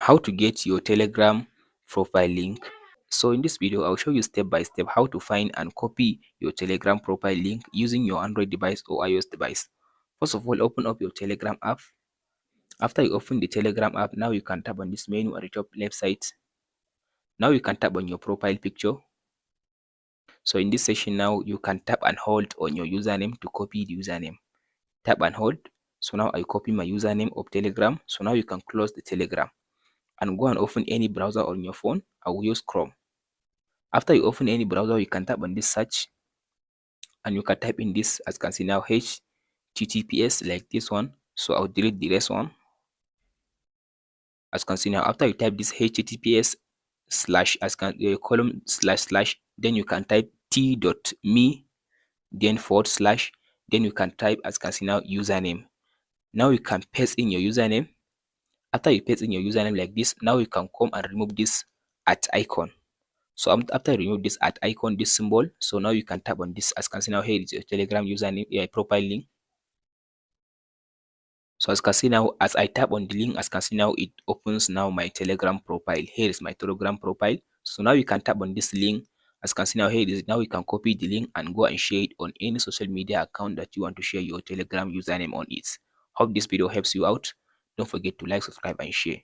How to get your Telegram profile link. So in this video, I'll show you step by step how to find and copy your Telegram profile link using your Android device or iOS device. First of all, open up your Telegram app. After you open the Telegram app, now you can tap on this menu at the top left side. Now you can tap on your profile picture. So in this session now, you can tap and hold on your username to copy the username. Tap and hold. So now I copy my username of Telegram. So now you can close the Telegram and go and open any browser on your phone. I will use Chrome. After you open any browser, you can tap on this search and you can type in this, as you can see now, HTTPS like this one. So I'll delete the rest one. As you can see now, after you type this HTTPS slash, as can column slash slash, then you can type t.me, then forward slash, then you can type, as you can see now, username. Now you can paste in your username. After you paste in your username like this, now you can come and remove this at icon. So after you remove this at icon, this symbol, so now you can tap on this. As you can see now, here is your Telegram username, profile link. So as you can see now, as I tap on the link, as you can see now, it opens now my Telegram profile. Here is my Telegram profile. So now you can tap on this link. As you can see now, here it is. Now you can copy the link and go and share it on any social media account that you want to share your Telegram username on it. Hope this video helps you out. Don't forget to like, subscribe, and share.